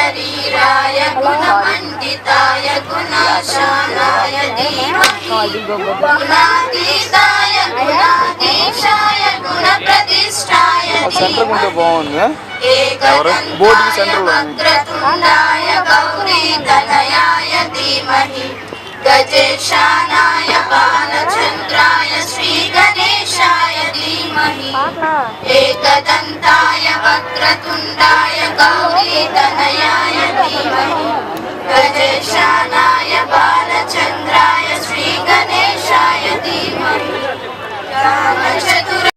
शरीराय गुणमण्डिताय गुणशालाय धीमहि गुणातीताय गुणाधीशाय गुणप्रतिष्ठाय धीमहि एकदन्ताय वक्रतुण्डाय गौरीतनयाय धीमहि गजेशानाय बालचन्द्राय श्रीगणेशाय धीमहि एकदन्ताय वक्रतुण्डाय गौरीतनयाय धीमहि गजेशानाय बालचन्द्राय श्रीगणेशाय धीमहि रामचतुर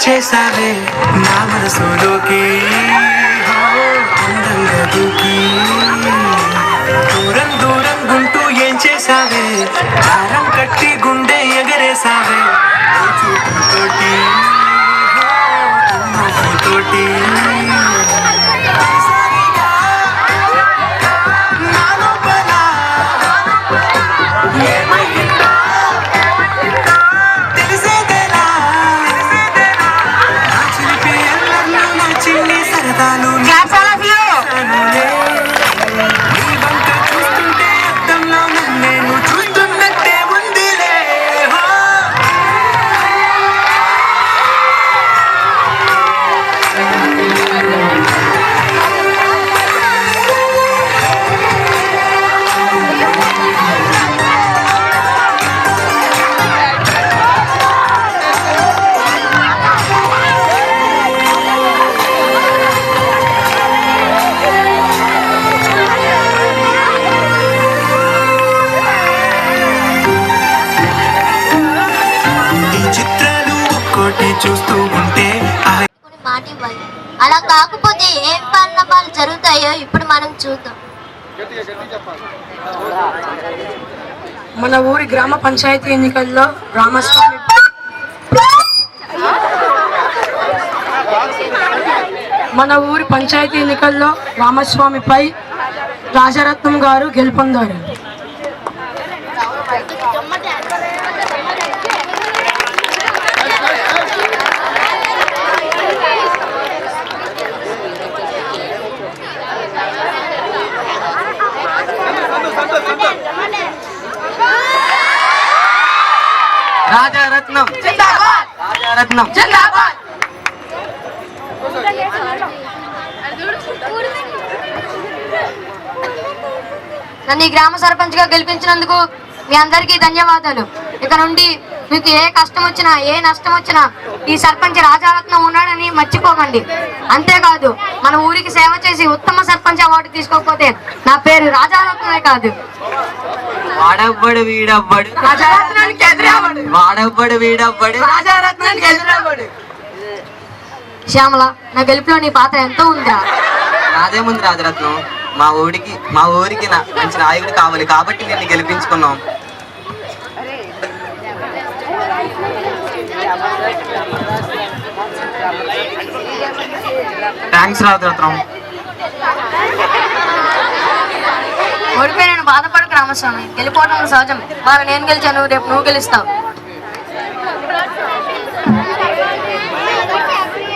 చేసావే నా మనసులోకి అందంగా దూకి దూరం దూరం గుంటూ ఏం చేసావే దారం కట్టి గుండె ఎగరేసావే చూపుతోటి తోటి చూస్తూ ఉంటే అలా కాకపోతే ఏం పరిణామాలు జరుగుతాయో ఇప్పుడు మనం చూద్దాం. మన ఊరి గ్రామ పంచాయతీ ఎన్నికల్లో రామస్వామిపై రాజరత్నం గారు గెలుపొందారు. రాజరత్నం రాజరత్నం నన్ను ఈ గ్రామ సర్పంచ్ గా గెలిపించినందుకు మీ అందరికీ ధన్యవాదాలు. ఇక నుండి మీకు ఏ కష్టం వచ్చినా ఏ నష్టం వచ్చినా ఈ సర్పంచ్ రాజారత్నం ఉన్నాడని మర్చిపోకండి. అంతేకాదు మన ఊరికి సేవ చేసి ఉత్తమ సర్పంచ్ అవార్డు తీసుకోకపోతే నా పేరు రాజారత్నమే కాదు. వాడవ్వడు వీడవ్వడు రాజారత్నానికి ఎదురవ్వడు. వాడవ్వడు వీడవ్వడు రాజారత్నానికి ఎదురవ్వడు. శ్యామల, నా గెలుపులో నీ పాత్ర ఎంతో ఉందిరా. నాదేముంది రాజరత్నం, మా ఊరికి మంచి నాయకుడు కావాలి కాబట్టి నేను గెలిపించుకున్నాం. థ్యాంక్స్ రాజరత్నం. ఓడిపోయి నేను బాధపడకు రామస్వామి, గెలిపోవడం సహజం. వాళ్ళు నేను గెలిచాను, రేపు నువ్వు గెలుస్తావు.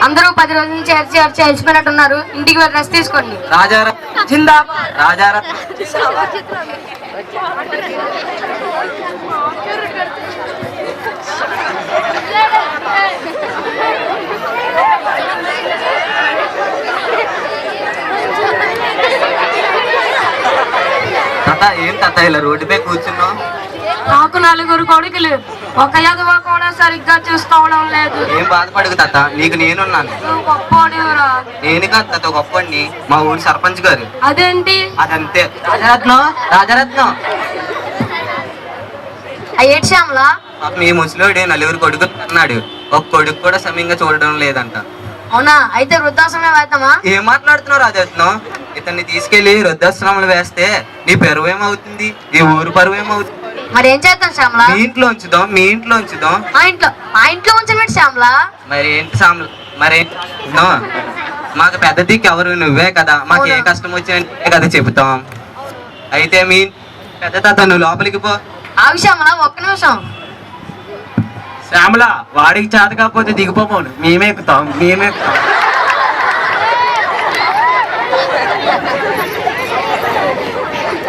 అందరూ 10 రోజుల నుంచి అరిచి అలిసిపోయినట్టున్నారు. ఇంటికి వెళ్ళి రెస్ట్ తీసుకోండి. రాజారత్నం జిందాబాద్. రాజారత్నం. తాత ఏం తాత ఇలా రోడ్డుపై కూర్చున్నావు? నాకు 4 కొడుకులు, ఒక యదవ కూడా సరిగ్గా చూసుకోవడం లేదు. ఏం బాధపడకు తాత, నీకు నేనున్నాను. నువ్వు గొప్పోడివిరా. నేను కాదు తాత గొప్పని, మా ఊరి సర్పంచ్ గారు. అదేంటి? అదంతే. రాజరత్నం రాజరత్నం. అయ్యేటి శ్యామల, మీ ముసలోడు 4 కొడుకు అన్నాడు, ఒక కొడుకు కూడా సమయంగా చూడడం లేదంట. అవునా? అయితే వృద్ధాశ్రమే వేద్దామా? ఏం మాట్లాడుతున్నావు రాజరత్నం? ఇతన్ని తీసుకెళ్లి వృద్ధాశ్రమంలో వేస్తే నీ పరువు ఏమవుతుంది, ఈ ఊరు పరువు ఏమవుతుంది? మరి ఏం చేద్దాం శ్యామల? మీ ఇంట్లో ఉంచుదాం, మీ ఇంట్లో ఉంచుదాం. మా ఇంట్లో ఉంచమేంటి శ్యామల? మరి ఏంటి సాములు, మరి మాకు పెద్ద దిక్కు ఎవరు? నువ్వే కదా. మాకు ఏ కష్టం వచ్చినా కదా చెబుతాం. అయితే మీ పెద్ద తాత నువ్వు లోపలికి పో. ఆగు శ్యామల, ఒక్క నిమిషం. శ్యామల, వాడికి చేత కాకపోతే దిగిపోను, మేమేక్కుతాం.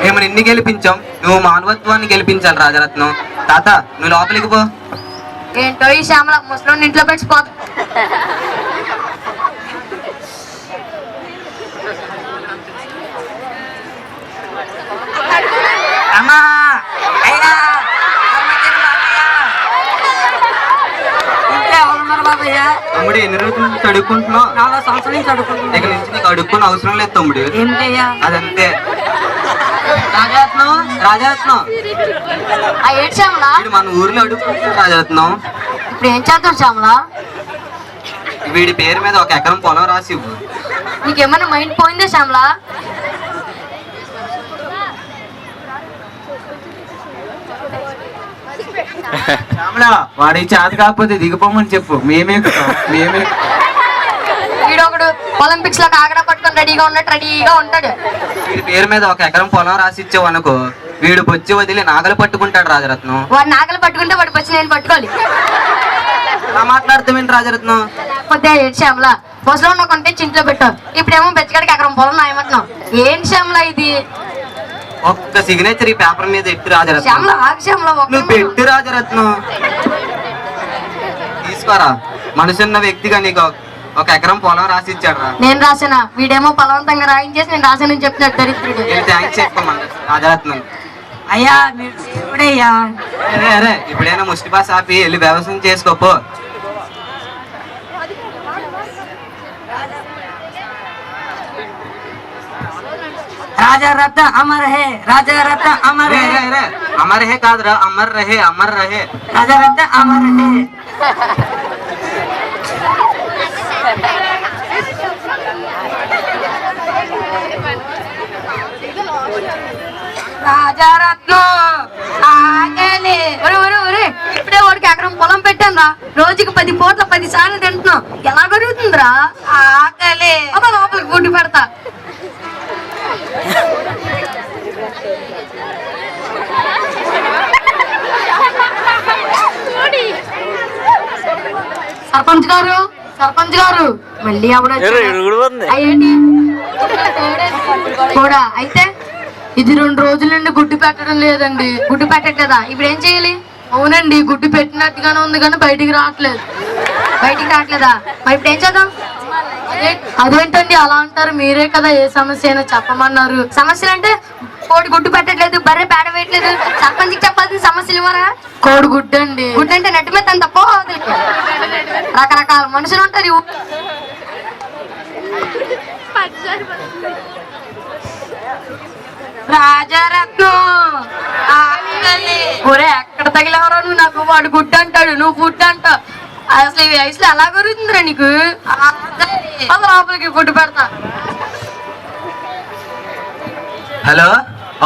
మేము నిన్ను గెలిపించాం, నువ్వు మానవత్వాన్ని గెలిపించాలి రాజరత్నం. తాత నువ్వు లోపలికి పో. ఏంటో ఈ శ్యామల ముసలోని ఇంట్లో పెట్టిపోతా. అమ్మా తమ్ముడు ఎన్ని రోజుల నుంచి అడుక్కుంటున్నావు? 4 సంవత్సరాల నుంచి అడుగుతున్నాను. ఇక నుంచి నీకు అడుక్కుని అవసరం లేదు తమ్ముడు. ఏంటయ్యా? అదంతే. రాజరత్నం రాజరత్నం, అయ్యేటి శ్యామల, వీడు మన ఊర్లో అడుక్కుంటున్నాడు రాజరత్నం. ఇప్పుడు ఏం చేద్దాం శ్యామల? వీడి పేరు మీద 1 ఎకరం పొలం రాసి ఇవ్వు. నీకేమన్నా మైండ్ పోయిందా శ్యామల? శ్యామల, వాడికి చేత కాకపోతే దిగిపోమని చెప్పు, మేమేక్కుతాం. వీడొకడు ఒలింపిక్స్ లో కాగడా పట్టుకొని రెడీగా ఉంటాడు. వీడి పేరు మీద 1 ఎకరం పొలం రాసి ఇచ్చావు అనుకో, వీడు బొచ్చి వదిలి నాగలు పట్టుకుంటాడు రాజరత్నం. వాడు నాగలు పట్టుకుంటే వాడు వచ్చి నేను పట్టుకోవాలి. అలా మాట్లాడుతామేంటి రాజరత్నం? పొద్దు ఏంటి శ్యామల, బస్సులో ఉన్న కొంటే చింట్లో పెట్టావు, ఇప్పుడేమో బెచ్చగాడికి ఎకరం పొలం నాయమంటున్నావు. ఏంటి శ్యామల ఇది? ఒక్క సిగ్నేచర్ ఈ పేపర్ మీద ఎట్టు రాజరత్నం. శ్యామల ఆగు శ్యామల, నువ్వు పెట్టు రాజరత్నం. తీసుకోరా, మనసున్న వ్యక్తిగా నీకు 1 ఎకరం పొలం రాసి ఇచ్చాడు రా. నేను రాసానా? వీడేమో బలవంతంగా రాయించేసి నేను రాసానని చెప్తున్నాడు దరిద్రుడు. నేను థ్యాంక్స్ చెప్పమన్నా రాజరత్నం. అయ్యా మీరు దేవుడయ్యా. అరే ఇప్పుడైనా ముష్టి బాస్ ఆపి వెళ్ళి వ్యవసాయం చేసుకోపో. రాజా రత్న అమర్ హే, రాజా రత్న అమర్ హే. అమర్ హే కాదురా, అమర్ రహే, అమర్ రహే. రాజా రత్న అమర్ హే. రాజారత్నం ఆగలే. ఇప్పుడే వాడికి ఎకరం పొలం పెట్టాను రా. రోజుకి 10 పూట్ల 10 సార్లు తింటున్నాం. ఎలా జరుగుతుందిరా? ఆగలే. అమ్మ లోపలికి గుడ్డి పెడతా. సర్పంచ్ గారు మళ్ళీ అయ్యేంటి కూడా అయితే ఇది 2 రోజుల నుండి గుడ్డు పెట్టడం లేదండి. గుడ్డు పెట్టట్లేదా? ఇప్పుడు ఏం చేయాలి? అవునండి, గుడ్డు పెట్టినట్టుగానే ఉంది కానీ బయటికి రావట్లేదా? మరి ఇప్పుడు ఏం చేద్దాం? అదేంటండి అలా అంటారు? మీరే కదా ఏ సమస్య అయినా చెప్పమన్నారు. సమస్యలు అంటే కోడి గుడ్డు పెట్టట్లేదు, బర్రె పేడ వేయట్లేదు, సర్పంచ్కి చెప్పాల్సిన సమస్యలు ఇవ్వరా? కోడి గుడ్డు అండి. గుడ్డు అంటే నెట్ మీద అంత పోదు. రకరకాల మనుషులు ఉంటారు. రాజారత్నం ఒరే ఎక్కడ తగిలేవరా నువ్వు? నాకు వాడు గుడ్డు అంటాడు, నువ్వు ఫుడ్ అంటావు. అసలు ఈ వయసులో ఎలా కురుగుతుందిరా నీకు? లోపలికి ఫుడ్ పెడతా. హలో,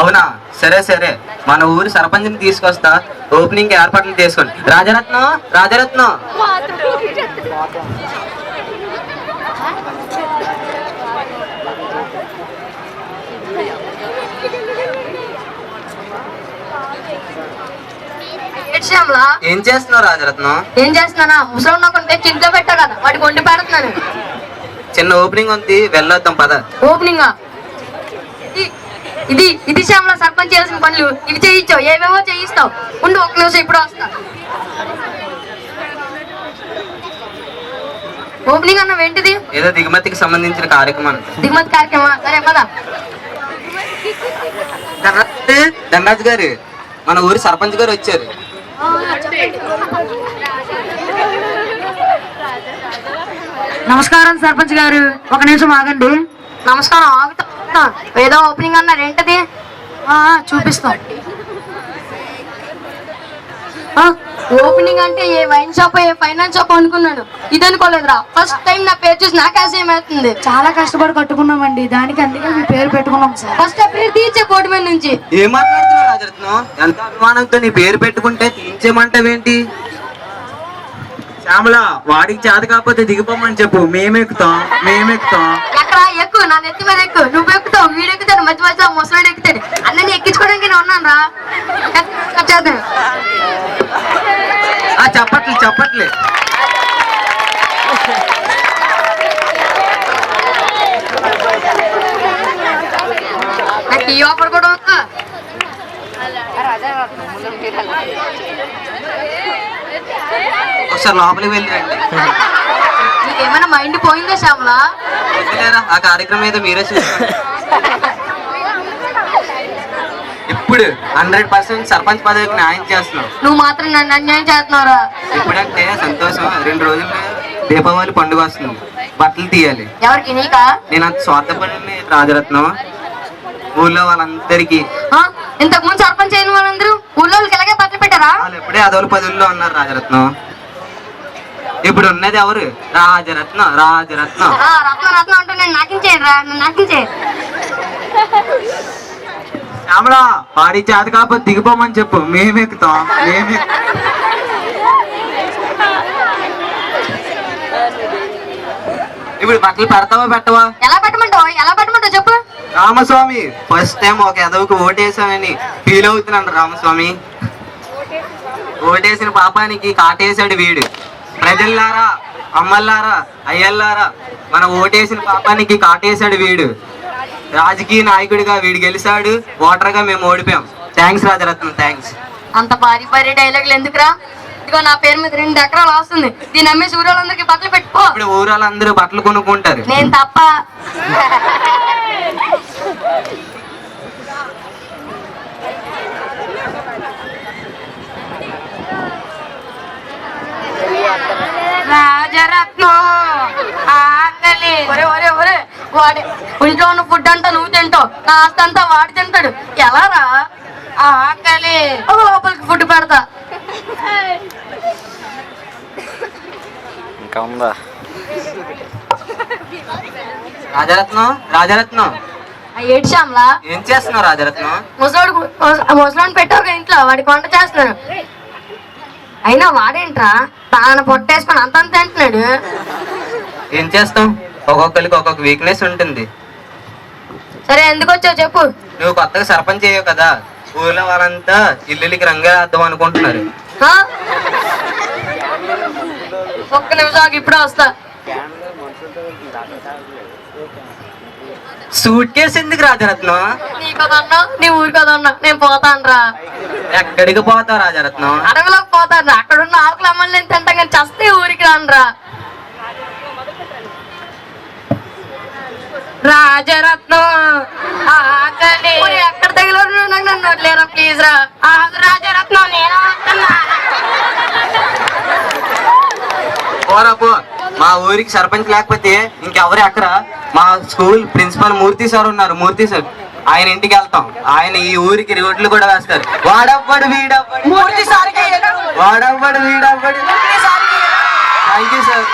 అవునా? సరే సరే, మన ఊరి సర్పంచ్ని తీసుకొస్తా. ఓపెనింగ్ ఏర్పాట్లు చేసుకోండి. రాజరత్నం, రాజరత్నం. ఏం చేస్తున్నావు రాజరత్నం? ఏం చేస్తున్నానా? ముసలి నాకుంటే చింట్లో పెట్టా కదా, వాడికి వండి పెడుతున్నాను. చిన్న ఓపెనింగ్ ఉంది, వెళ్ళొద్దాం పద. ఓపెనింగ్ ఇది ఇది శ్యామల సర్పంచ్ చేయాల్సిన పనులు ఇవి చేయించావు, ఏవేవో చేయిస్తావు. ఉండు ఒక నిమిషం, ఇప్పుడు వస్తా. ఓపెనింగ్ అన్న ఏంటిది? ఏదో దిగుమతికి సంబంధించిన కార్యక్రమం. దిగుమతి కార్యక్రమం, సరే పద. ధనరాజు గారు, మన ఊరి సర్పంచ్ గారు వచ్చారు. నమస్కారం సర్పంచ్ గారు, ఒక నిమిషం ఆగండి. నమస్కారం, ఆగుతా. ఏదో ఓపెనింగ్ అన్నారు, ఏంటది? చూపిస్తాం. ఓపెనింగ్ అంటే ఏ వైన్ షాప్, ఏ ఫైనాన్స్ షాప్ అనుకున్నాను. ఇది అనుకోలేదురా. ఫస్ట్ టైం నా పేరు చూసి నాకు ఏమవుతుంది. చాలా కష్టపడి కట్టుకున్నామండి, దానికి అందుకే మీ పేరు పెట్టుకున్నాం సార్. ఫస్ట్ ఆ పేరు తీర్చే కోటి మీద నుంచి. ఏం మాట్లాడుతున్నావు రాజరత్నం? ఎంత అభిమానంతో నీ పేరు పెట్టుకుంటే తీర్చేమంటావేంటి? శ్యామల, వాడికి చేత కాకపోతే దిగిపోమని చెప్పు, మేమెక్కుతాం. ఎక్కడ ఎక్కువ? నా నెత్తి మీద ఎక్కువ. నువ్వు ఎక్కుతావు, వీడు ఎక్కుతాడు, మధ్య మధ్య ముసలాడు ఎక్కుతాడు. అన్నీ ఎక్కించుకోవడానికి నేను ఉన్నాను రా. చెప్పట్లే. నాకు ఈ ఆఫర్ కూడా ఉందా? ఒకసారి లోపలికి వెళ్ళి రండి. నీకేమైనా మైండ్ పోయిందా శ్యామల? ఆ కార్యక్రమం ఏదో మీరే చూసుకోండి. ఇప్పుడు 100% సర్పంచ్ పదవికి న్యాయం చేస్తున్నావు. నువ్వు మాత్రం నన్ను అన్యాయం చేస్తున్నావురా. ఇప్పుడంటే సంతోషం, 2 రోజులు దీపావళి పండుగ వస్తుంది, బట్టలు తీయాలి. ఎవరికి? నీకా? నేను అంత స్వార్థపడి రాజరత్నం. ఊళ్ళో వాళ్ళందరికీ ఇంతకు ముందు సర్పంచ్ అయిన వాళ్ళందరూ ఊళ్ళోకి ఎలాగే బట్టలు పెట్టారా? వాళ్ళు ఎప్పుడే అదోలు 10ల్లో ఉన్నారు రాజరత్నం. ఇప్పుడు ఉన్నది ఎవరు? రాజరత్నం. రత్నం అంటే నేను నాకించేయండి రా, నన్ను నాకించే. శ్యామల, వాడికి చేత కాకపోతే దిగిపోమని చెప్పు, మేమెక్కుతాం. ఇప్పుడు బట్టలు పెడతావా పెట్టవా? ఎలా పెట్టమంటావు చెప్పు. రామస్వామి, ఫస్ట్ టైం ఒక ఎదవకు ఓటేసామని ఫీల్ అవుతున్నాడు రామస్వామి. ఓటేసిన పాపానికి కాటేశాడు వీడు. ప్రజల్లారా, అమ్మల్లారా, అయ్యల్లారా, మన ఓటేసిన పాపానికి కాటేశాడు వీడు. రాజకీయ నాయకుడిగా వీడు గెలిచాడు, ఓటర్గా మేము ఓడిపోయాం. Thanks Rajaratnam, thanks. అంత భారీ డైలాగులు ఎందుకురా? ఇదిగో నా పేరు మీద 2 ఎకరాలు వస్తుంది, దీని అమ్మేసి ఊరోళ్ళందరికీ బట్టలు పెట్టుకో. ఇప్పుడు ఊరోళ్ళందరూ బట్టలు కొనుక్కుంటారు, నేను తప్ప. రాజరత్నం వాడి ఇంట్లో ఉన్న ఫుడ్ అంతా నువ్వు తింటావు, నా ఆస్తి అంతా వాడు తింటాడు. ఎలా రా? ఆకలి. లోపలికి ఫుడ్ పెడతా. ఇంకా ఉందా? రాజరత్నం ఏడు శ్యామలా, ఏం చేస్తున్నావు రాజరత్నం? ముసలాన్ని పెట్టావు ఇంట్లో, వాడికి వంట చేస్తున్నాడు. అయినా వాడేంట్రా తాను పొట్టేసుకొని అంత తింటున్నాడు. ఏం చేస్తాం, ఒక్కొక్కరికి ఒక్కొక్క వీక్నెస్ ఉంటుంది. సరే ఎందుకు వచ్చావు చెప్పు. నువ్వు కొత్తగా సర్పంచ్ చేయవు కదా, ఊర్లో వాళ్ళంతా ఇల్లుకి రంగేద్దాం అనుకుంటున్నారు. ఒక్క నిమిషం ఇప్పుడే వస్తా. సూట్ కేసు ఎందుకు రాజరత్నం? నీ కదన్నా, నీ ఊరి కదన్నా, నేను పోతాను రా. ఎక్కడికి పోతావు రాజరత్నం? అడవిలోకి పోతాను. అక్కడున్న ఆకులు అమ్మల్ని నేను తింటాం కానీ చస్తే ఊరికి రాను రా. రాజరత్నం ఆగండి. ఒరేయ్, ఎక్కడ తగిలో నాకు నన్ను వదిలేరా ప్లీజ్ రా. ఆగు రాజరత్నం నేను వస్తున్నా. పోరా పో. మా ఊరికి సర్పంచ్ లేకపోతే ఇంకెవరు ఎక్కడ? మా స్కూల్ ప్రిన్సిపల్ మూర్తి సార్ ఉన్నారు. మూర్తి సార్, ఆయన ఇంటికి వెళ్తాం. ఆయన ఈ ఊరికి రోడ్లు కూడా వేస్తారు. వాడవ్వడు వీడవ్వడు వాడవ్వడు వీడవ్వడు. Thank you sir.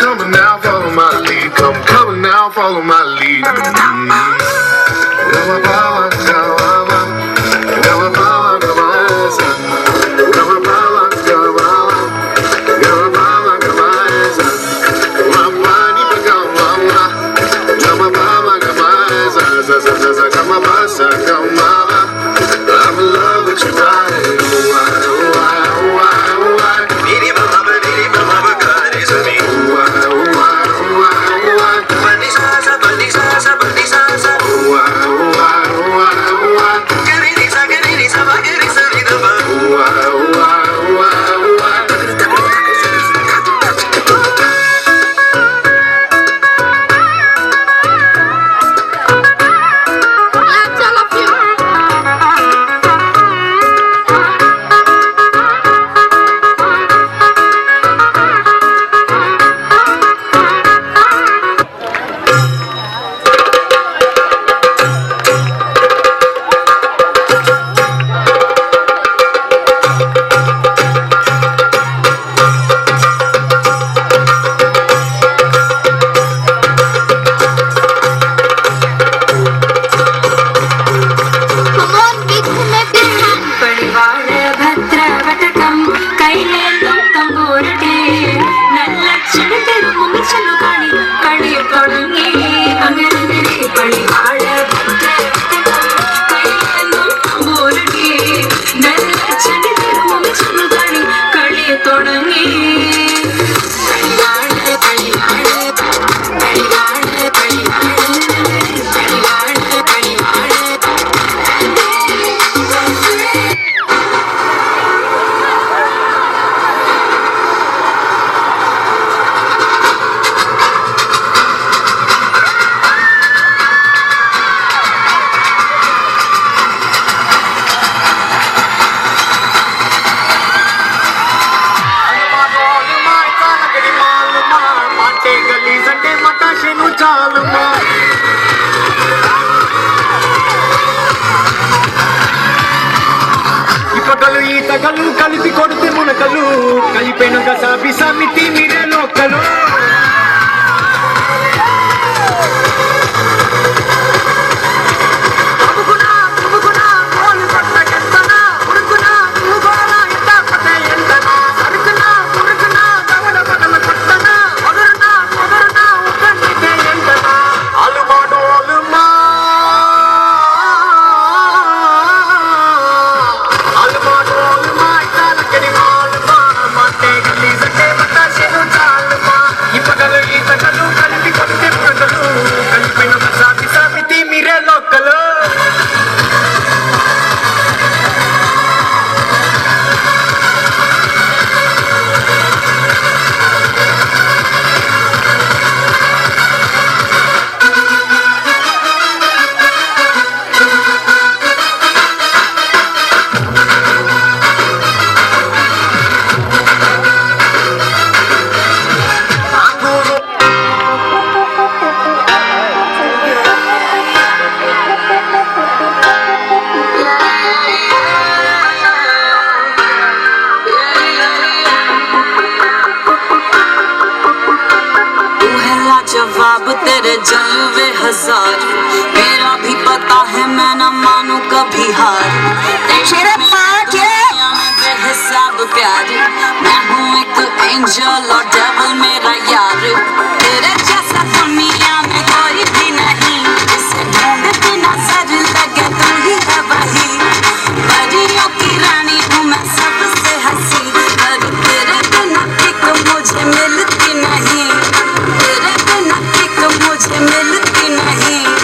Come now, follow my lead. Come now, follow my lead. I'm in love with you, ఈతగలు కలిపి కొడితే మునకలు కలిపిన గసాబి సమితి మీరే లోకలు जवाब तेरे जलवे हजार मेरा भी पता है मैं न मानू कभी हार तेरे बेहिसाब प्यार मैं हूँ एक एंजल और डेविल मेरा यार तेरे जैसा दुनिया में कोई भी नहीं जिसे ढूंढती नजर लगे तू ही है वही परियों की रानी हूँ मैं सबसे हंसी पर तेरे बिना किक मुझे मिलती नहीं तेरे बिना किक मुझे मिलती नहीं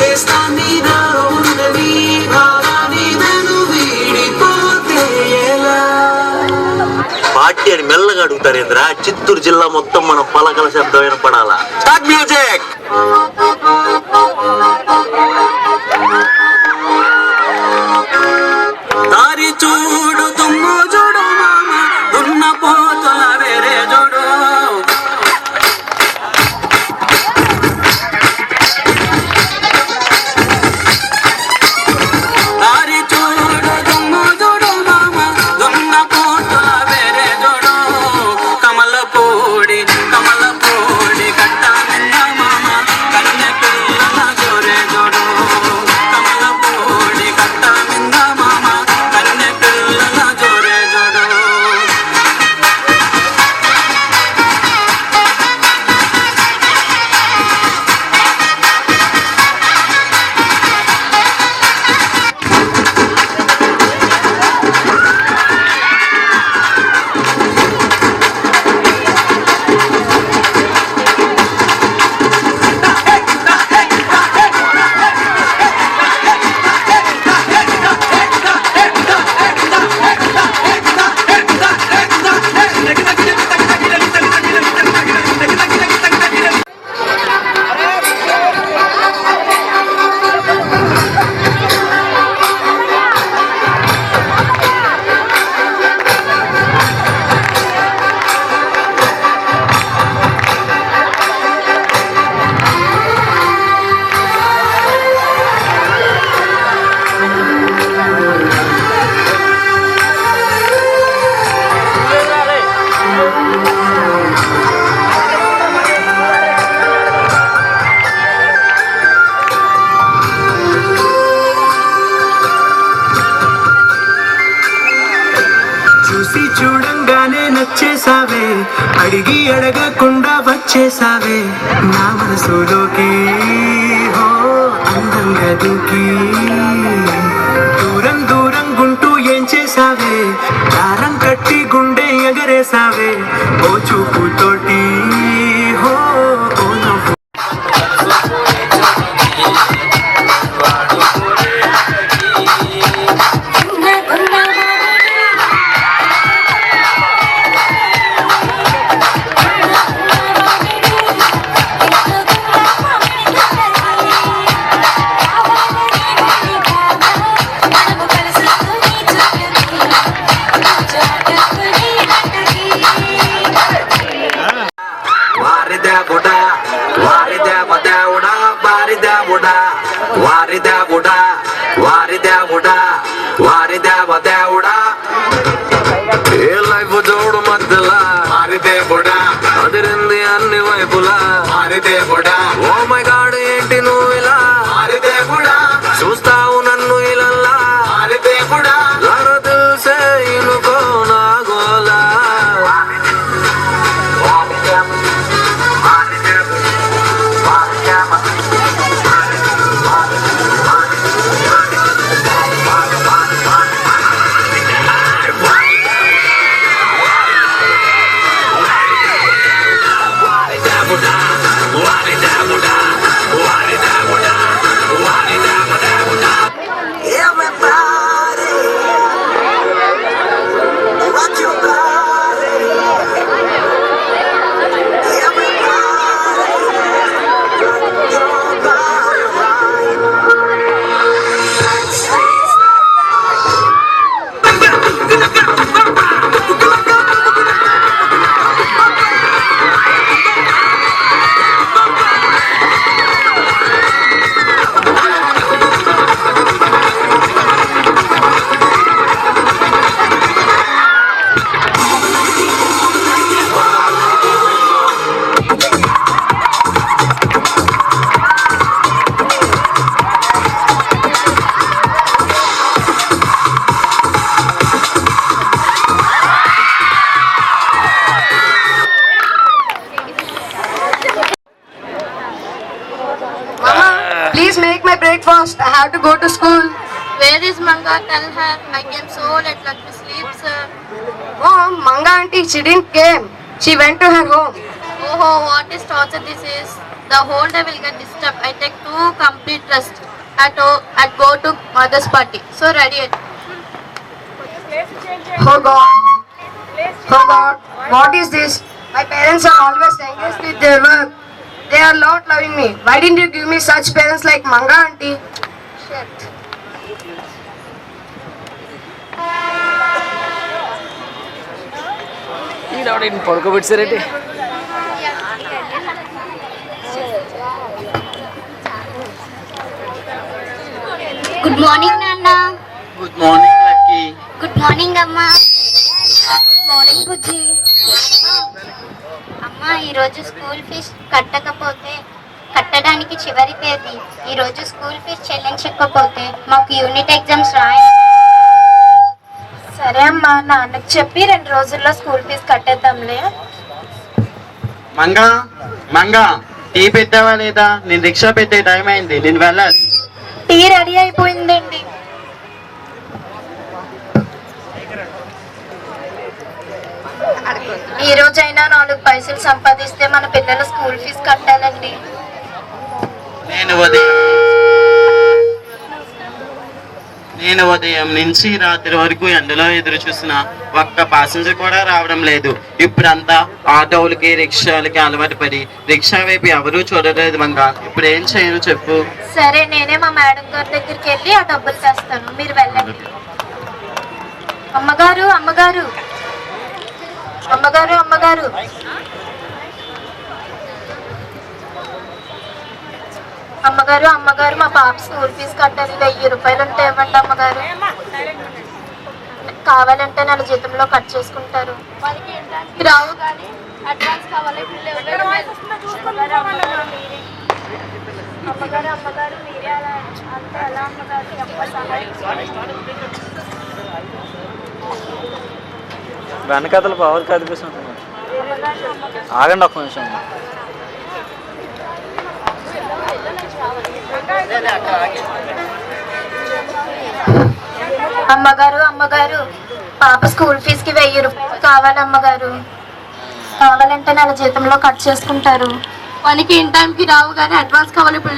వేస్తా మీద ఉన్నది భావాన్ని నన్ను వీడిపోతే ఎలా. పార్టీ అని మెల్లగా అడుగుతారేంద్రా? చిత్తూరు జిల్లా మొత్తం మన పలకల శబ్దం వినపడాలా. Start music. దారి చూడు తుమ్ము చూడు మామ దున్న పోతుల వేరే చూడు. దారి చూడు తుమ్ము చూడు మామ దున్న పోతుల వేరే చూడు. కమల పూడి కట్ట నిన్న మామ కన్నె పిల్లల జోరే చూడు. కమల పూడి కట్ట నిన్న మామ కన్నె పిల్లల జోరే చూడు. చూసి చూడంగానే నచ్చేసావే, అడిగి అడగకుండా వచ్చేసావే నా మనసులోకి. హో అందంగా దూకి దూరం దూరం గుంటూ ఏం చేసావే, దారం కట్టి గుండె ఎగరేసావే ఓ చూపుతోటి. హో ఓ నవ్వు. వారిదే బుడా వారిదే దేవుడా వారిదే బుడా వారిదే బుడా వారిదే బుడా వారిదే దేవుడా. ఏ లైఫ్ జోడు మధ్యలా వారిదే బుడా అదిరింది అన్ని వైపులా వారిదే బుడా. ఓ మై గాడ్ ఏంటి నువ్వు ఇలా వారిదే బుడా చూస్తావు నన్ను ఇలా వారిదే బుడా. జరా దిల్ సే ఇనుకో నా గోలా. Please make my breakfast. I have to go to school. Where is Manga? Tell her I came so late. Let me sleep, sir. Mom, Manga auntie, she didn't came. She went to her home. Oh, what is torture this is? The whole day will get disturbed. I take 2 complete rest at go to mother's party. So ready it. Oh God. Oh God. What is this? My parents are always engaged with their work. They are not loving me. Why didn't you give me such parents like Manga auntie? Shit. పడుకోబెట్టారంటే good morning నాన్న. Good morning lucky. Good morning అమ్మా. Good morning బుజ్జి. అమ్మా, ఈరోజు school fee కట్టడానికి చివరి తేదీ. ఈరోజు స్కూల్ ఫీజు చెల్లించకపోతే మాకు యూనిట్ ఎగ్జామ్స్ సరే అమ్మా, నాన్నకి చెప్పి 2 రోజుల్లో స్కూల్ ఫీజు కట్టేద్దాంలే. మంగా మంగా, టీ పెట్టావా లేదా? నేను రిక్షా పెట్టే టైం అయింది, నేను వెళ్ళాలి. టీ రెడీ అయిపోయిందండి. ఈ రోజైనా 4 పైసలు సంపాదిస్తే మన పిల్లల స్కూల్ ఫీజు కట్టాలండి. నేను ఉదయం నుంచి రాత్రి వరకు ఎండలో ఎదురు చూసిన ఒక్క ప్యాసింజర్ కూడా రావడం లేదు. ఇప్పుడంతా ఆటోలకి రిక్షాలకి అలవాటు పడి రిక్షా వైపు ఎవరూ చూడలేదు. మంగా, ఇప్పుడు ఏం చేయను చెప్పు. సరే, నేనే మా మేడం గారి దగ్గరికి వెళ్ళి ఆ డబ్బులు తెస్తాను, మీరు వెళ్ళండి. అమ్మగారు అమ్మగారు అమ్మగారు అమ్మగారు అమ్మగారు అమ్మగారు మా పాప స్కూల్ ఫీజు కట్టాలి. 1000 రూపాయలు ఉంటే ఇవ్వండి అమ్మగారు. కావాలంటే నెల జీతంలో కట్ చేసుకుంటారు. రావు కానీ అడ్వాన్స్ కావాలి. అమ్మగారు అమ్మగారు మీరే అలా అంతే ఎలా అమ్మగారు వెనకతల పవర్ కనిపిస్తుంది. ఆగండి ఒక్క నిమిషం. అమ్మగారు అమ్మగారు పాప స్కూల్ ఫీజుకి 1000 రూపాయలు కావాలి అమ్మగారు. కావాలంటే నెల జీతంలో కట్ చేసుకుంటారు. పనికి ఇన్ టైంకి రావు కానీ అడ్వాన్స్ కావాలి. ఇప్పుడు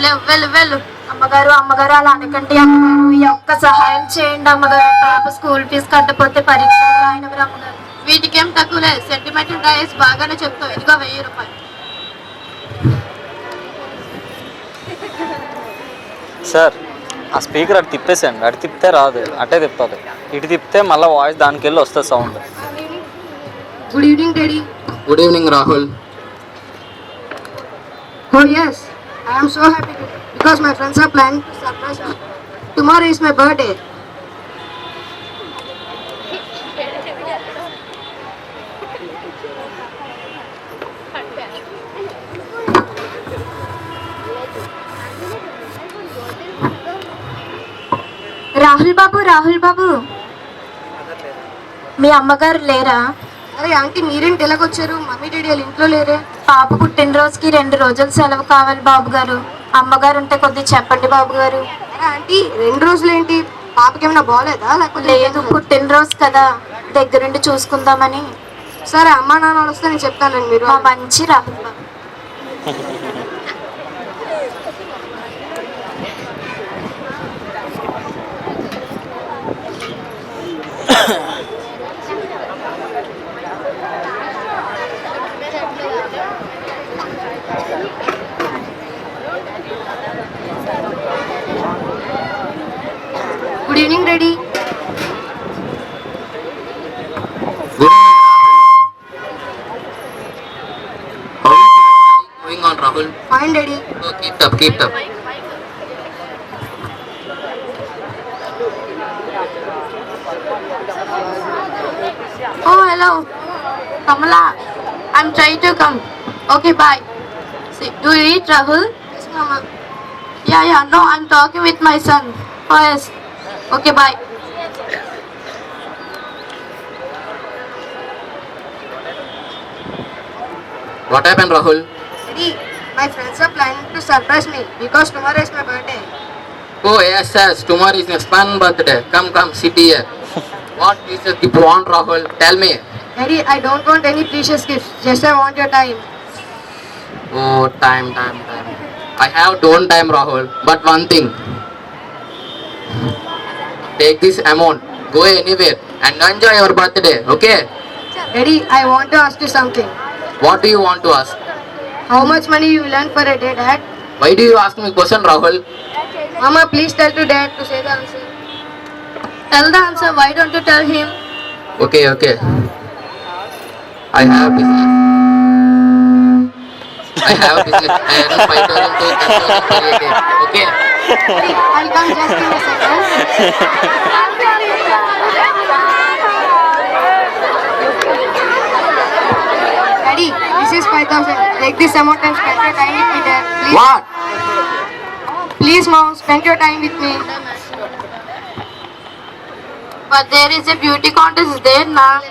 వెళ్ళు. అమ్మగారు అమ్మగారు అలా అనకండి అమ్మగారు. ఈ ఒక్క సహాయం చేయండి అమ్మగారు. పాప స్కూల్ ఫీజు కట్టకపోతే పరీక్షలు రాయనవరు అమ్మగారు. వీటికేం తక్కువ లేదు. సెంటిమెంటల్ డైస్ బాగానే చెప్తావు. ఇదిగో 1000 రూపాయలు. సార్, ఆ స్పీకర్ అటు తిప్పేసేయండి. అటు తిప్పితే రాదు, అటే తిప్పాలి. ఇటు తిప్పితే మళ్ళీ వాయిస్ దానికి వెళ్ళి వస్తుంది sound. Good evening daddy. Good evening Rahul. Oh yes, I am so happy because my friends are planning to surprise me. Tomorrow is my birthday. Rahul బాబు మీ అమ్మగారు లేరా? అరే ఆంటీ, మీరేంటి ఎలాగొచ్చారు? మమ్మీ డాడీ వాళ్ళ ఇంట్లో లేరే? పాప పుట్టినరోజుకి 2 రోజులు సెలవు కావాలి బాబు గారు. అమ్మగారు ఉంటే కొద్దిగా చెప్పండి బాబు గారు. ఆంటీ, 2 రోజులు ఏంటి? పాపకి ఏమైనా బాగలేదా? లేదు, పుట్టినరోజు కదా, దగ్గరుండి చూసుకుందామని. సరే, అమ్మా నాన్న వస్తే నేను చెప్తానండి. మీరు మా మంచి రాహుల్ బాబు. Good evening daddy. Going on, Rahul. Fine daddy. Oh, keep up. Oh, hello. Kamala, I'm trying to come. Okay, bye. See, do you eat, Rahul? Yes, Mama. Yeah. No, I'm talking with my son. Oh, yes. Okay, bye. What happened, Rahul? Daddy, my friends are planning to surprise me because tomorrow is my birthday. Oh yes, tomorrow is next fun birthday. Come, sit here. What pieces you want, Rahul? Tell me. Daddy, I don't want any precious gifts. Just I want your time. Oh, time. I have don't time, Rahul. But one thing, take this amount, go anywhere and enjoy your birthday. Okay? Daddy, I want to ask you something. What do you want to ask? How much money you will earn for a day, Dad? Why do you ask me question, Rahul? Mama, please tell to Dad to say the answer. Tell the answer. Why don't you tell him? Okay. I have business. I earn 5,000 to 10,000 per day. Okay? I'll come just in a second. Daddy, this is 5,000. Take this amount and spend your time with me, Dad. Please. What? Please, Mom, spend your time with me. But there is a beauty contest there, na.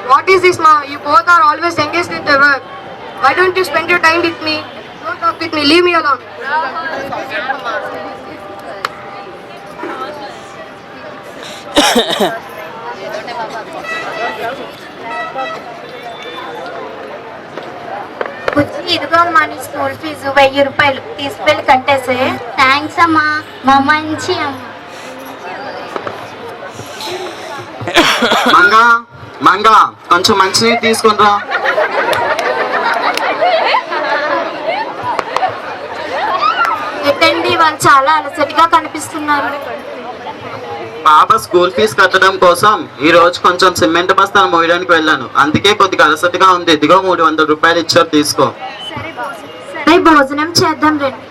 What is this, Mom? You both are always engaged in the work. Why don't you spend your time with me? Don't talk with me. Leave me alone. బుజ్జి, ఇదిగో అమ్మా నీ school fee 1000 రూపాయలు తీసుకెళ్ళి కట్టేసే. Thanks అమ్మా, మా మంచి అమ్మ. మంగా కొంచెం మంచినీరు తీసుకునిరా. ఏంటండి వాళ్ళు చాలా అలసటగా కనిపిస్తున్నారు. పాప స్కూల్ ఫీజు కట్టడం కోసం ఈ రోజు కొంచెం సిమెంట్ బస్తాలు మోయడానికి వెళ్ళాను. అందుకే కొద్దిగా అలసటగా ఉంది. ఇదిగో 300 రూపాయలు ఇచ్చారు, తీసుకో. సరే భోజనం చేద్దాం రండి.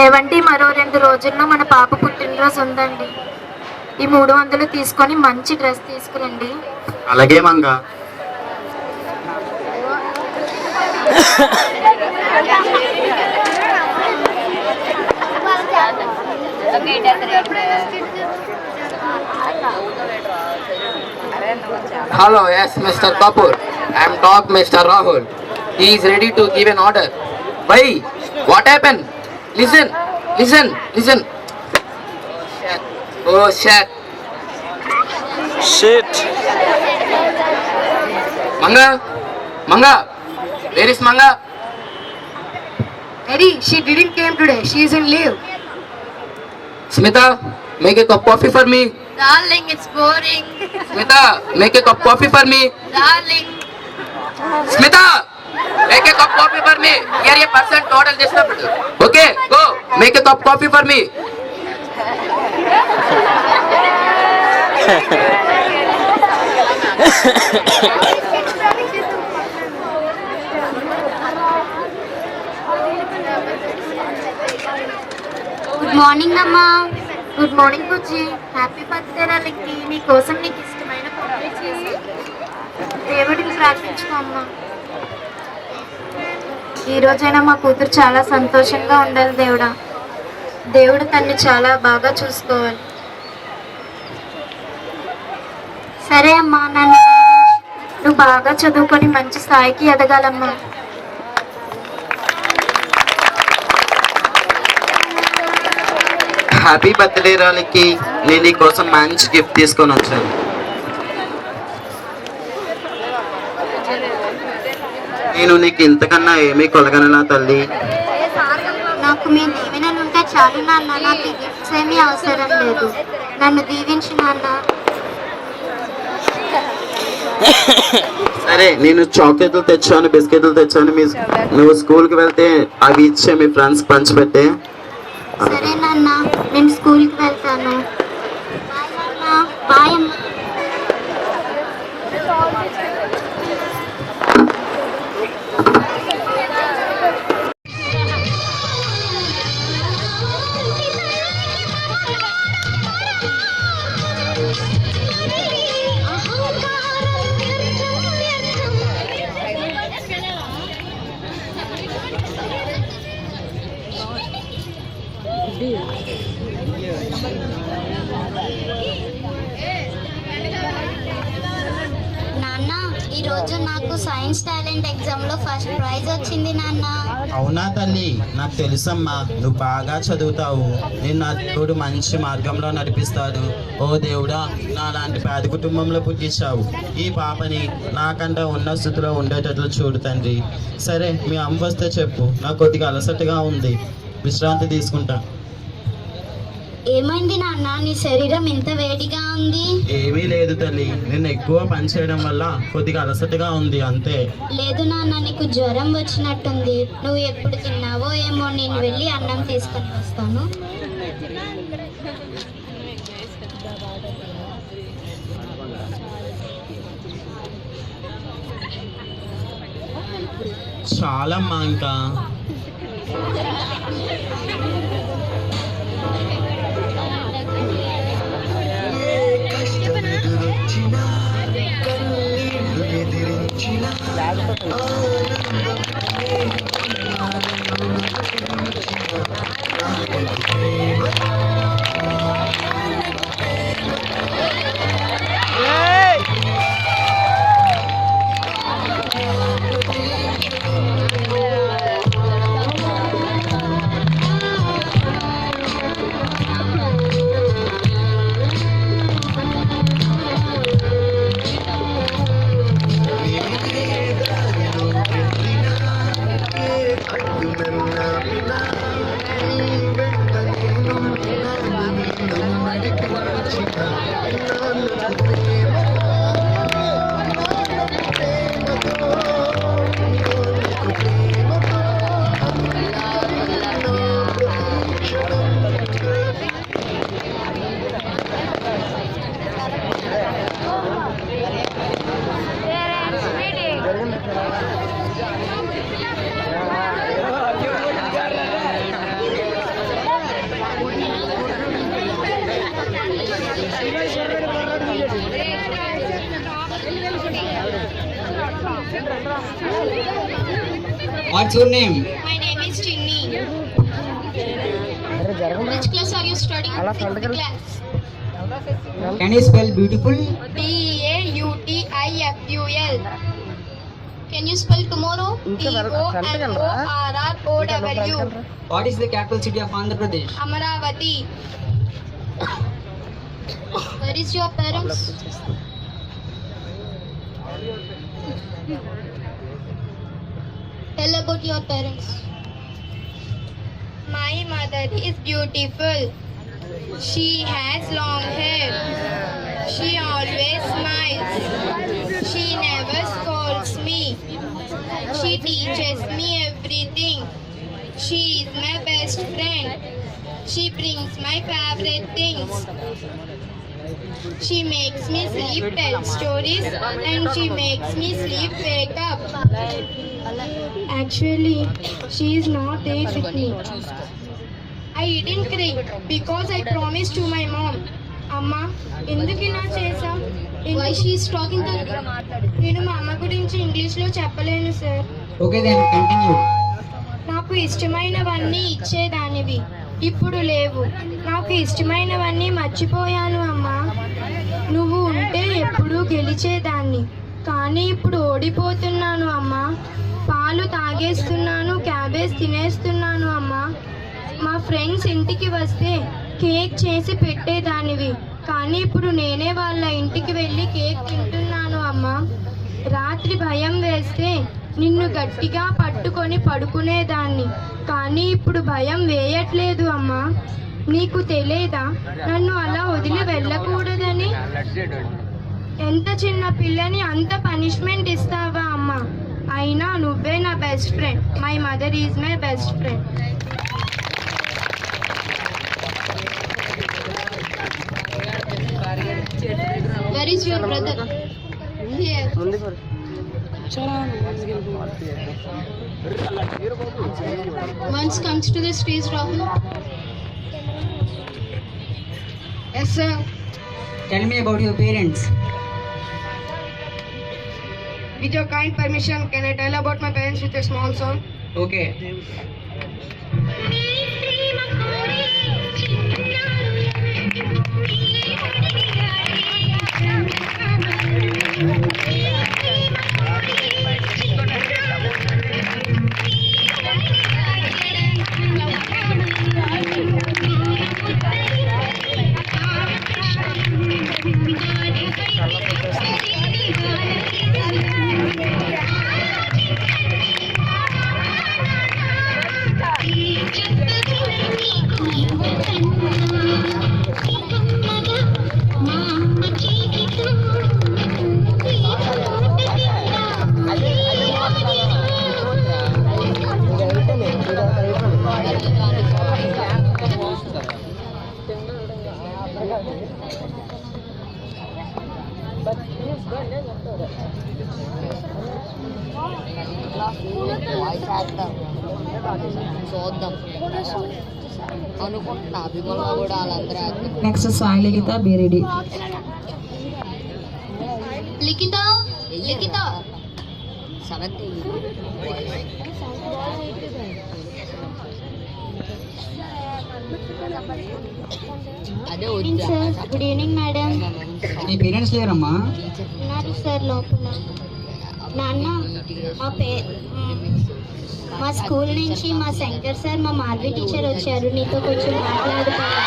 ఏవండి, మరో 2 రోజుల్లో మన పాప పుట్టినరోజు ఉందండి. ఈ 300 తీసుకొని మంచి డ్రెస్ తీసుకురండి. అలాగే Manga. Hello, yes, Mr. Kapoor. I am talk Mr. Rahul. He is ready to give an order. Why? What happened? Listen. Shit. Oh shit. Shit. Manga. Where is Manga? Daddy, she didn't came today. She is in leave. Smita, make a cup of coffee for me. Darling, it's boring. Smita, make a cup of coffee for me. Darling. Smita, make a cup of coffee for me. Here a person total disturbed. Okay, go. Make a cup of coffee for me. Good morning అమ్మా. Good morning బుజ్జి. Happy birthday రాలికి. నీ కోసం నీకు ఇష్టమైన పనులు చేసి దేవుడిని ప్రార్థించుకో అమ్మా. ఈ రోజైనా మా కూతురు చాలా సంతోషంగా ఉండాలి దేవుడా. దేవుడు తన్ని చాలా బాగా చూసుకోవాలి. సరే అమ్మా, నన్ను నువ్వు బాగా చదువుకొని మంచి స్థాయికి ఎదగాలమ్మా. Happy birthday రాలికి. నేను నీ కోసం మంచి గిఫ్ట్ తీసుకొని వచ్చాను. నేను నీకు ఇంతకన్నా ఏమీ కొలగనలా తల్లి. నాకు మీ దీవెనలు ఉంటే చాలు నాన్న. నాకు ఈ గిఫ్ట్స్ ఏమీ అవసరం లేదు. నన్ను దీవించు నాన్న. సరే, నేను చాక్లెట్లు తెచ్చాను, బిస్కెట్లు తెచ్చాను. నువ్వు స్కూల్కి వెళ్తే అవి ఇచ్చే మీ ఫ్రెండ్స్ పంచిపెట్టే. సరే నాన్న, నేను స్కూల్కి వెళ్తాను. బాయ్ నాన్న. బాయ్ అమ్మ. రోజు నాకు సైన్స్ టాలెంట్ ఎగ్జామ్లో ఫస్ట్ ప్రైజ్ వచ్చింది నాన్న. అవునా తల్లి, నాకు తెలుసమ్మా, నువ్వు బాగా చదువుతావు. నిన్ను ఆ దేవుడు మంచి మార్గంలో నడిపిస్తాడు. ఓ దేవుడా, నా లాంటి పేద కుటుంబంలో పుట్టించావు. ఈ పాపని నాకంటే ఉన్న స్థితిలో ఉండేటట్లు చూడు తండ్రి. సరే, మీ అమ్మ వస్తే చెప్పు, నాకు కొద్దిగా అలసటగా ఉంది, విశ్రాంతి తీసుకుంటా. ఏమైంది నాన్న, నీ శరీరం ఇంత వేడిగా ఉంది? ఏమీ లేదు తల్లి, నిన్ను ఎక్కువ పని చేయడం వల్ల కొద్దిగా అలసటగా ఉంది, అంతే. లేదు నాన్న, నీకు జ్వరం వచ్చినట్టుంది. నువ్వు ఎప్పుడు తిన్నావో ఏమో, నేను వెళ్ళి అన్నం తీసుకొని వస్తాను. చాలమ్మా ఇంకా. What's your name? My name is Chinni. Which class are you studying? Sixth class. Can you spell beautiful? Beautiful. Can you spell tomorrow? Tomorrow. What is the capital city of Andhra Pradesh? Amaravati. Where is your parents? Tell about your parents. My mother is beautiful. She has long hair. She always smiles. She never scolds me. She teaches me everything. She is my best friend. She brings my favorite things. She makes me sleep, tell stories, and she makes me sleep, wake up. Actually, she is not there with me. I didn't cry because I promised to my mom. Amma, ఎందుకు ఇలా చేసాం? Why she is talking to? నేను మా అమ్మ గురించి ఇంగ్లీష్లో చెప్పలేను sir. Okay then, continue. నాకు ఇష్టమైనవన్నీ ఇచ్చేదానివి, ఇప్పుడు లేవు. నాకు ఇష్టమైనవన్నీ మర్చిపోయాను అమ్మా. నువ్వు ఉంటే ఎప్పుడూ గెలిచేదాన్ని, కానీ ఇప్పుడు ఓడిపోతున్నాను అమ్మా. పాలు తాగేస్తున్నాను, క్యాబేజ్ తినేస్తున్నాను అమ్మా. మా ఫ్రెండ్స్ ఇంటికి వస్తే కేక్ చేసి పెట్టేదానివి, కానీ ఇప్పుడు నేనే వాళ్ళ ఇంటికి వెళ్ళి కేక్ తింటున్నాను అమ్మా. రాత్రి భయం వేస్తే నిన్ను గట్టిగా పట్టుకొని పడుకునేదాన్ని, కానీ ఇప్పుడు భయం వేయట్లేదు అమ్మా. నీకు తెలియదా నన్ను అలా వదిలి వెళ్ళకూడదని? ఎంత చిన్న పిల్లని అంత పనిష్మెంట్ ఇస్తావా అమ్మా? అయినా నువ్వే నా best friend. My mother is my best friend. Where is your brother? Here. Once comes to the stage, Rahul. Yes, sir. Tell me about your parents. With your kind permission, can I tell about my parents with a small song? Okay. చూద్దాం అనుకుంటున్నా అభిమల కూడా వాళ్ళందరూ next Sai లిఖిత బేరెడ్డి. లిఖిత లిఖిత seventh అదే good evening madam. నీ parents లేరమ్మా? ఉన్నారు sir లోపల. నాన్న మా స్కూల్ నుంచి మా శంకర్ సార్ మా మాధవి టీచర్ వచ్చారు, నీతో కొంచెం మాట్లాడుతాను.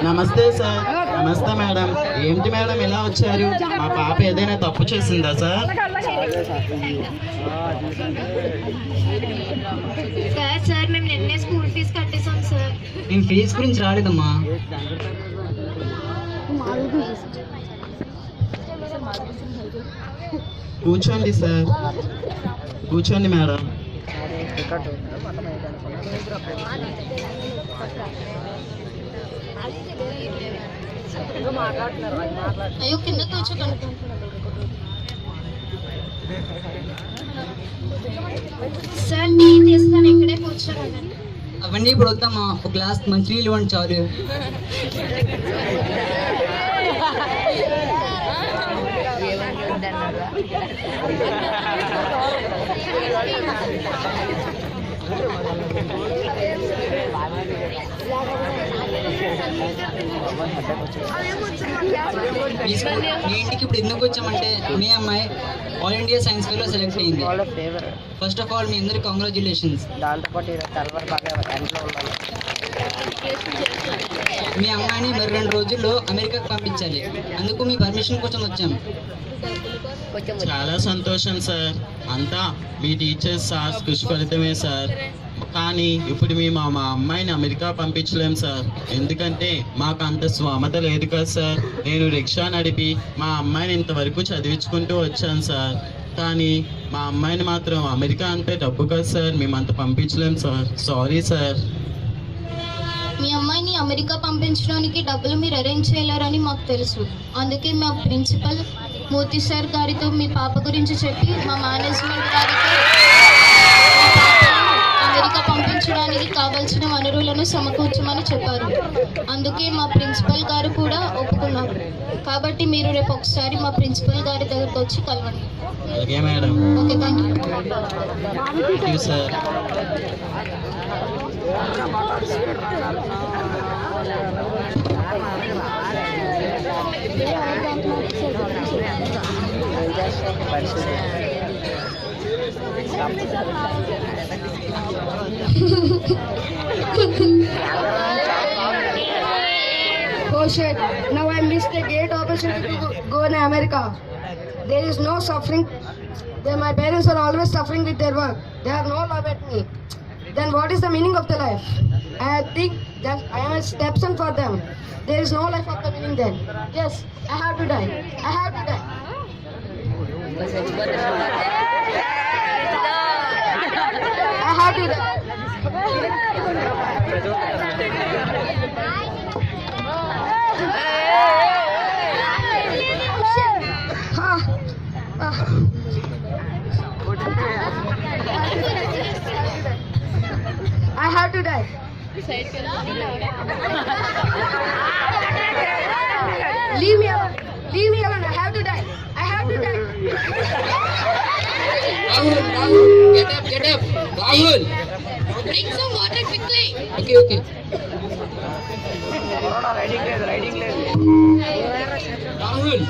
నమస్తే సార్. నమస్తే మేడం. ఏంటి మేడం ఇలా వచ్చారు? మా పాప ఏదైనా తప్పు చేసిందా సార్? సార్ మేము నిన్నే స్కూల్ ఫీజు కట్టేసాం సార్. నేను ఫీజు గురించి రాలేదమ్మా. కూర్చోండి సార్, కూర్చోండి మేడం. అయ్యో కింద కూర్చోకండి. సార్ నేను తీస్తాను, ఇక్కడే కూర్చోండి. అవన్నీ ఇప్పుడు వద్దామా, ఒక గ్లాస్ మంచినీళ్ళు ఇవ్వండి చాలు. మీ ఇంటికి ఇప్పుడు ఎందుకు వచ్చామంటే మీ అమ్మాయి ఆల్ ఇండియా సైన్స్ ఫెయిర్లో సెలెక్ట్ అయింది. ఫస్ట్ ఆఫ్ ఆల్ మీ అందరికి కంగ్రాచులేషన్స్. మీ అమ్మాయిని మరి 2 రోజుల్లో అమెరికాకు పంపించాలి, అందుకు మీ పర్మిషన్ కోసం వచ్చాం. చాలా సంతోషం సార్. అంతా మీ టీచర్స్ సార్ కృషి ఫలితమే సార్. కానీ ఇప్పుడు మేము మా అమ్మాయిని అమెరికా పంపించలేం సార్, ఎందుకంటే మాకు అంత స్వామత లేదు కదా సార్. నేను రిక్షా నడిపి మా అమ్మాయిని ఇంతవరకు చదివించుకుంటూ వచ్చాను సార్. కానీ మా అమ్మాయిని మాత్రం అమెరికా అంటే డబ్బు కదా సార్, మేము అంత పంపించలేం సార్. Sorry sir. మీ అమ్మాయిని అమెరికా పంపించడానికి డబ్బులు మీరు అరేంజ్ చేయలేరని మాకు తెలుసు, అందుకే మా ప్రిన్సిపల్ మూర్తి సార్ గారితో మీ పాప గురించి చెప్పి మా మేనేజ్మెంట్ గారికి అమెరికా పంపించడానికి కావాల్సిన వనరులను సమకూర్చమని చెప్పారు. అందుకే మా ప్రిన్సిపల్ గారు కూడా ఒప్పుకున్నారు. కాబట్టి మీరు రేపు ఒకసారి మా ప్రిన్సిపల్ గారి దగ్గరకు వచ్చి కలవండి. అలాగే madam. Okay, thank you sir. Oh shit, now I missed a great opportunity to go in America. There is no suffering. My parents are always suffering with their work. They have no love at me. Then what is the meaning of the life? I think that I am a stepson for them. There is no life after living then. Yes, I have to die. I have to die. I have to die. I have to die. Leave me alone. Leave me alone. I have to die. I have to die. Rahul, get up. Rahul. Bring some water quickly. Okay. Rahul.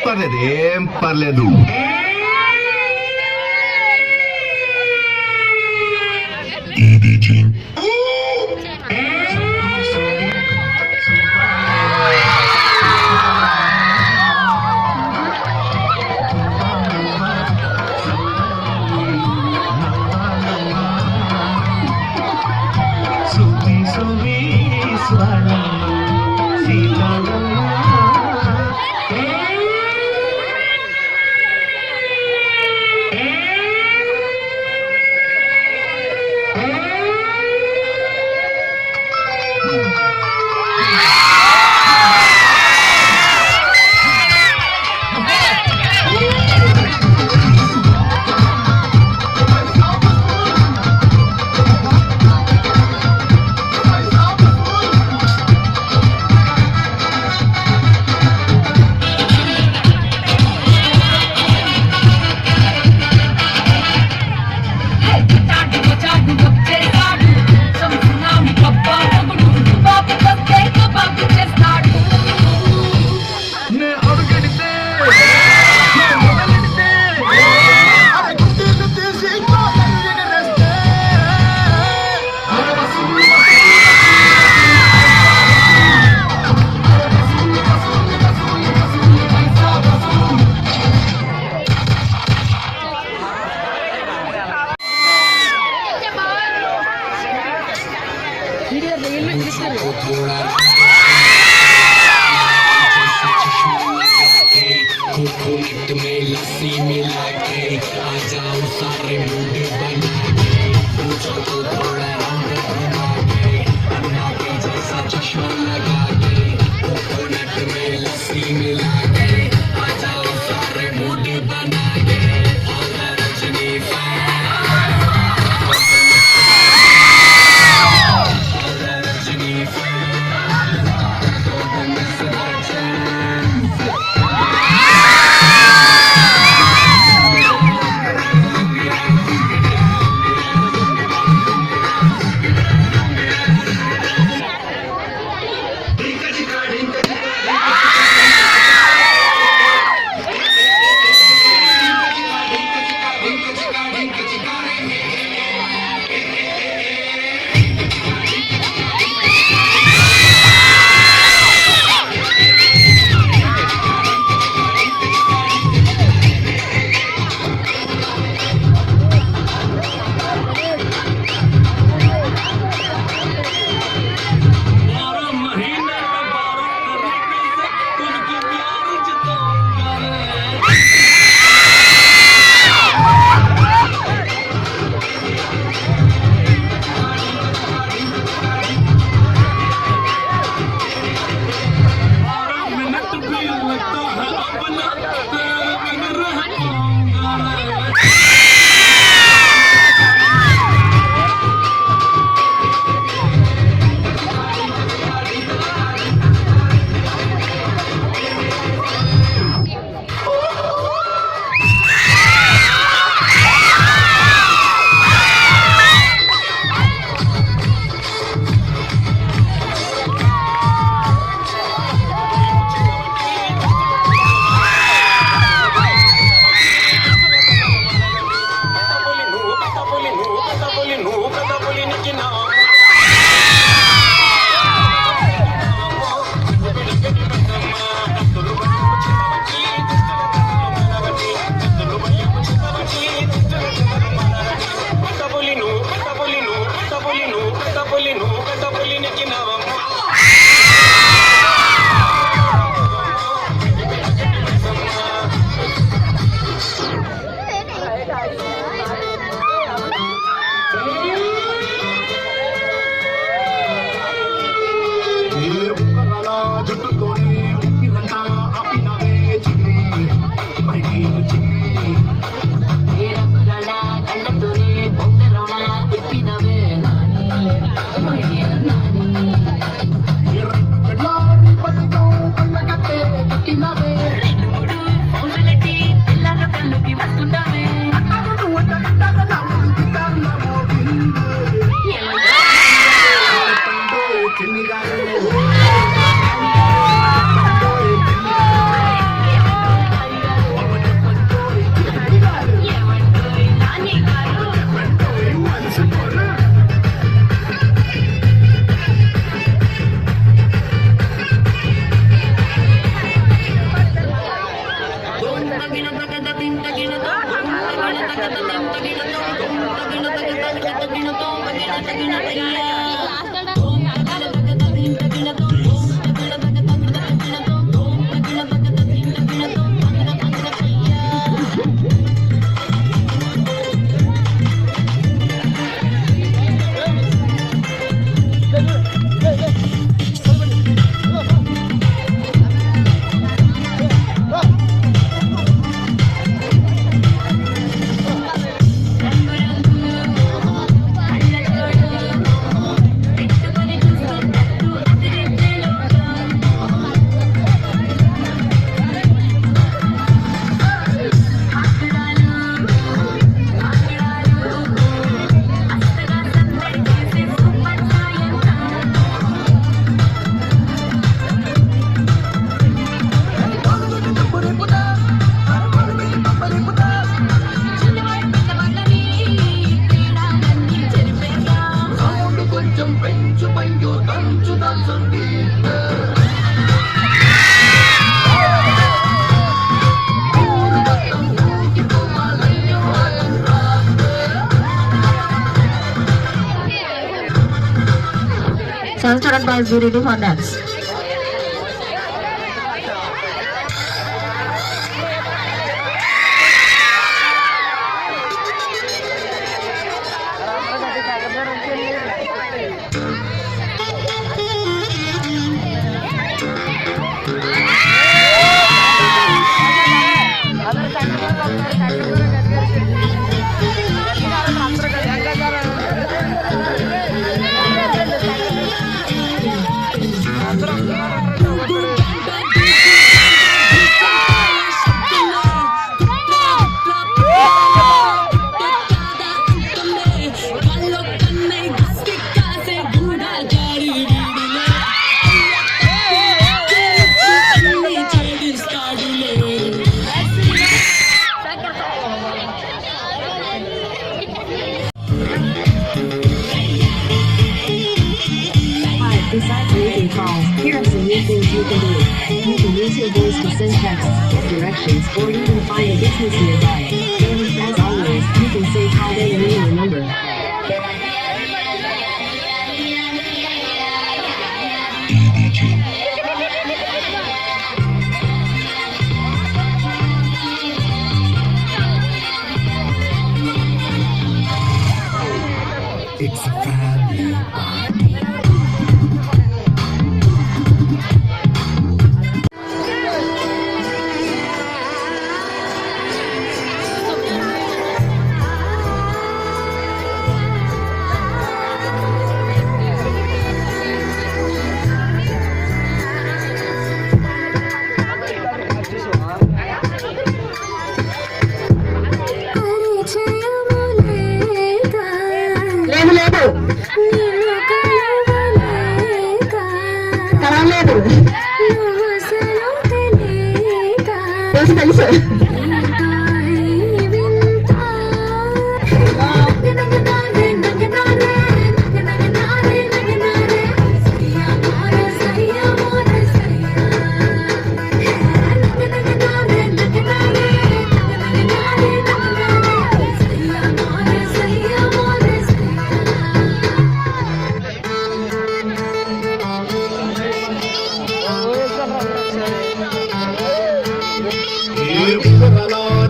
పర్లేదు, ఏం పర్లేదు. Shall student boys be ready for dance? Besides making calls, here are some new things you can do. You can use your voice to send texts, get directions, or even find a business nearby. And as always, you can say how they and you remember. It's a family party. లేదు లేదు కలవలేదు తెలుసు తెలుసు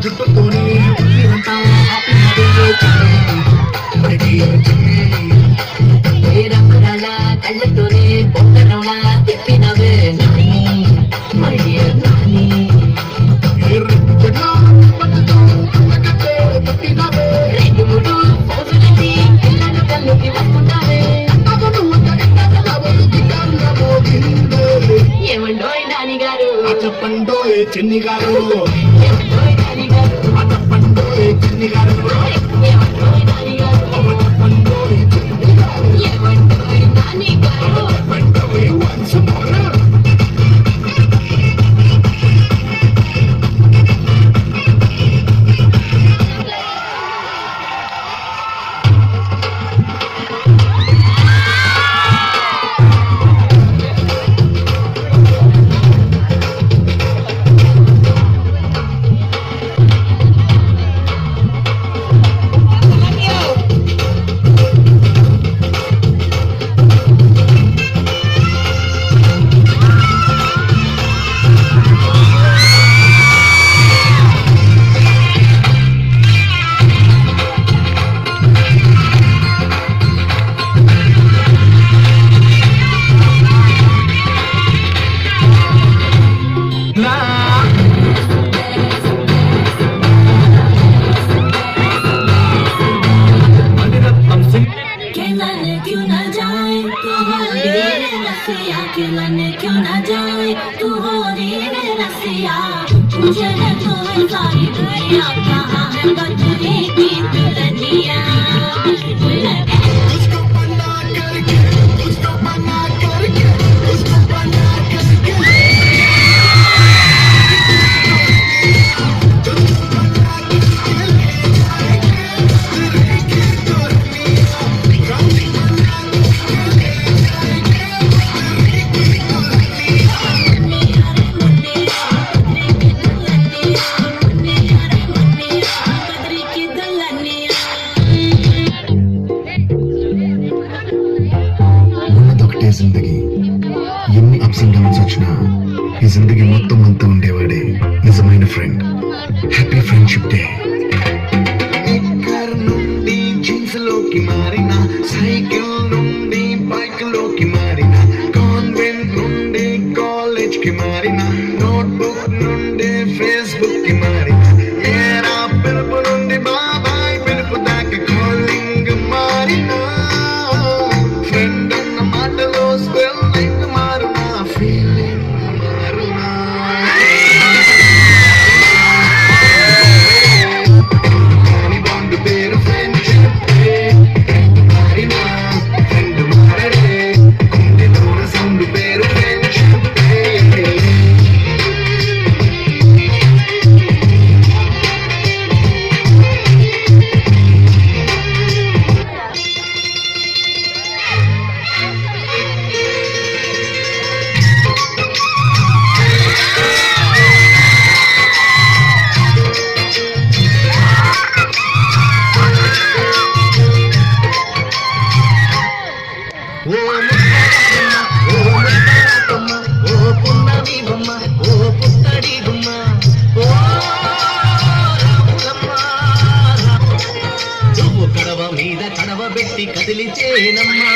జుట్టుతోనే రంగురాల కళ్ళతోనే పొంగరంలా తిప్పినవే Nani my dear Nani రెండు మూడు పోజులకి పిల్లలు కళ్ళుకి వస్తున్నావే ఏమండోయ్ నాని గారు చెప్పండోయ్ చిన్ని గారు ఏమండోయ్ నాని గారు చెప్పండోయ్ చిన్ని గారు ఏమండోయ్ నాని గారు చెప్పండోయ్ చిన్ని గారు ఏమండోయ్ నాని గారు చెప్పండోయ్ once more. ఈ జిందగీ మొత్తం అంతా ఉండేవాడే నిజమైన ఫ్రెండ్. Happy friendship day. నుండి జీన్స్ లోకి మారిన, సైకిల్ నుండి బైక్ లోకి మారిన, కాన్వెంట్ నుండి కాలేజ్ కి మారిన, నోట్బుక్ నుండి ఫేస్బుక్ కి మారిన, మేరా పిలుపు నుండి బాబాయ్ పిలుపు దాకా కాలింగ్ మారిన, ఫ్రెండ్ అన్న మాటలో స్పెల్లింగ్ మారునా, ఫీలింగ్ మారునా. కాని బాండ్ పేరు ఫ్రెండ్షిప్ డే. ఫ్రెండ్ మారినా ఫ్రెండ్ మారడే, గుండెలోన సౌండ్ పేరు ఫ్రెండ్షిప్ డే. ఓ ముత్తరాజమ్మ, ఓ ముత్తరాజమ్మ, ఓ పున్నమి బొమ్మ, ఓ పుత్తడి గుమ్మ, ఓ రాములమ్మ. నువ్వు కడవ మీద కడవ పెట్టి కదిలిచేనమ్మా.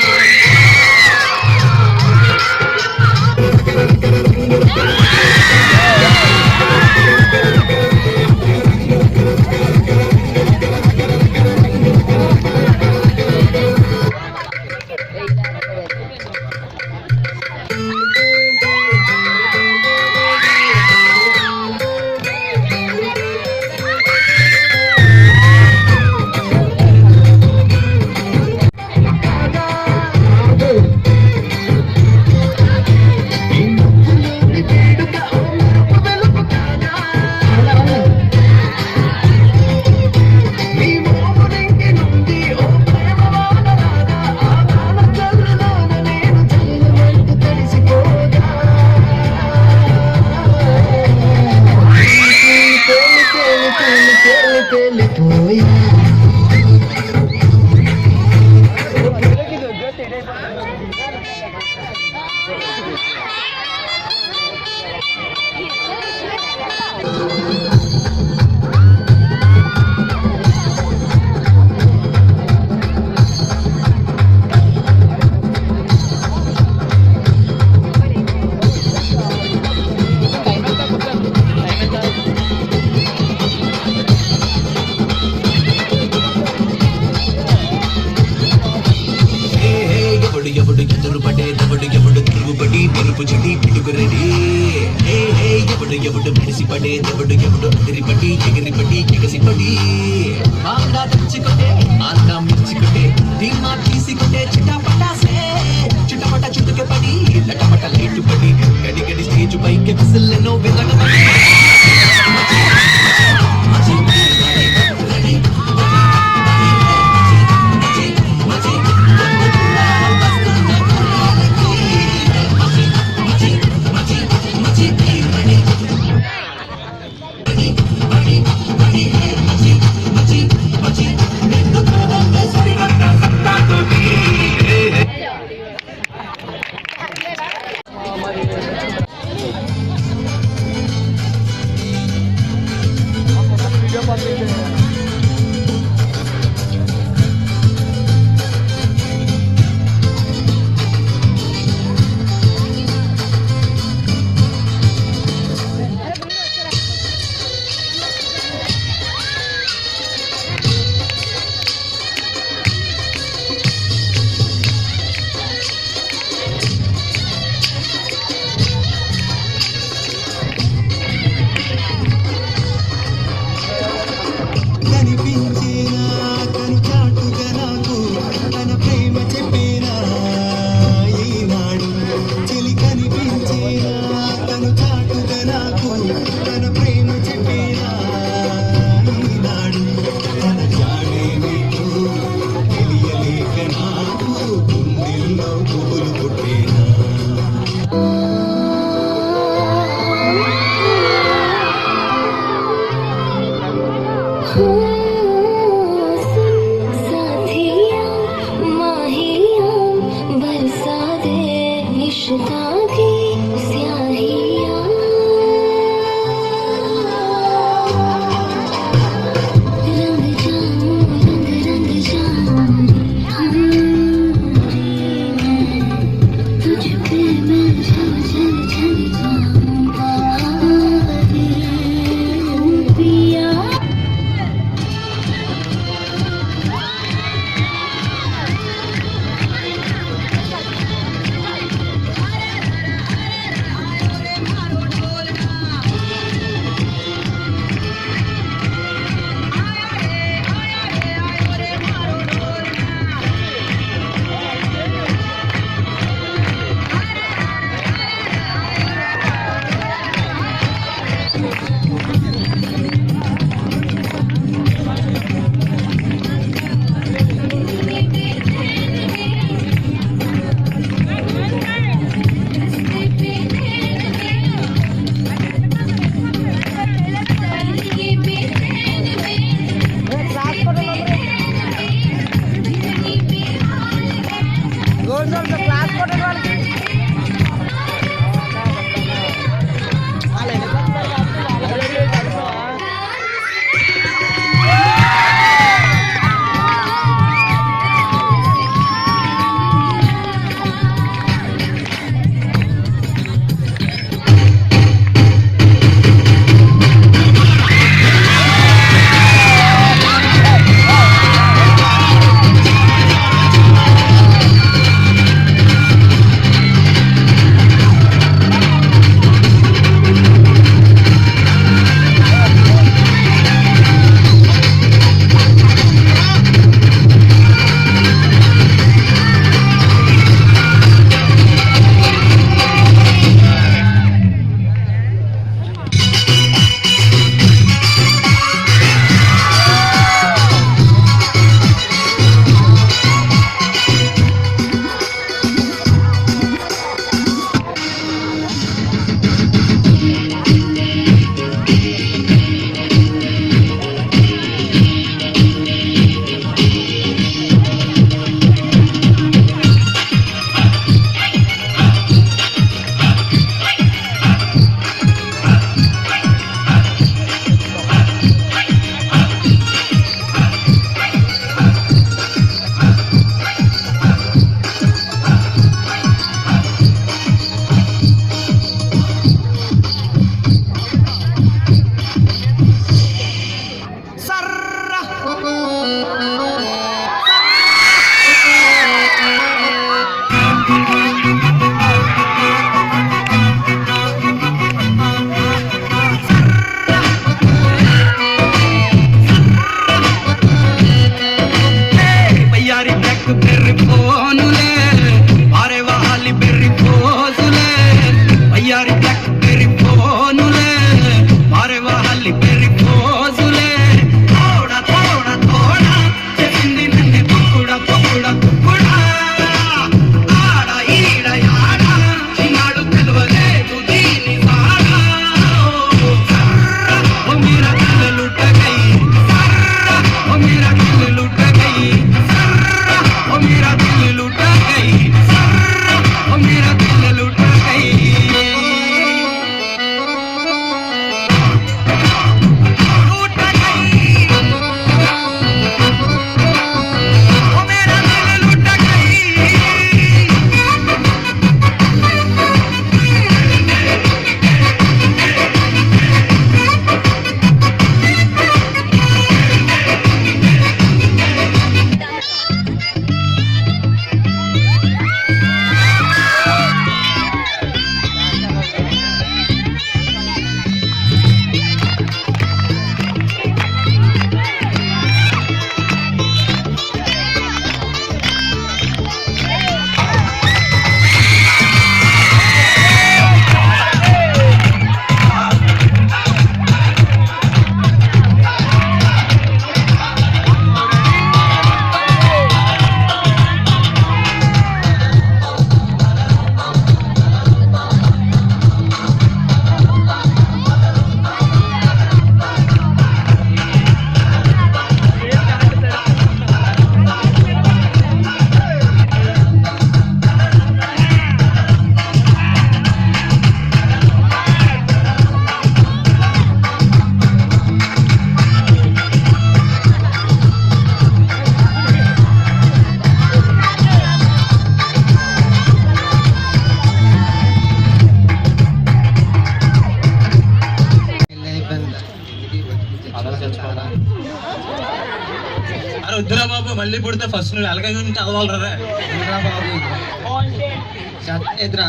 ఎవడు ఎదురు పడే దవడు, ఎవడు తిరుగుబడి పిలుపు చెడి పిడుగురెడి. ఎవడు మెడిసి పడే దవడు, ఎవడు అదిరిపడి ఎగిరిపడి ఎగసిపడి. బాగా తెచ్చుకుంటే ఆందా మించుకుంటే, ధీమా తీసుకుంటే చిటపటాసే, చిటపట చుట్టుకే పడి లటపట లైటు పడి, గడి గడి స్టేజ్ పైకి విసిల్లెనో విరగబడి. అరే వద్దురా బాబు, మళ్ళీ పుడితే ఫస్ట్ నువ్వు ఎలాగ గురించి చదవాలరా బాబు. ఎదురా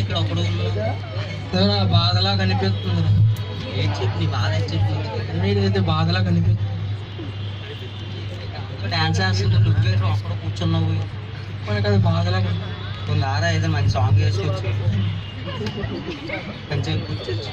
ఇక్కడ ఒకడు బాధలా కనిపిస్తుంది. ఏం చెప్పి నీ బాధ చెప్పి బాధలా కనిపిస్తుంది. డాన్స్ వేస్తుంటే నువ్వే అక్కడ కూర్చున్నావు, మనకి అది బాధలా ఆరా ఏదో మంచి సాంగ్ వేసుకోవచ్చు, మంచిగా కూర్చోచ్చు.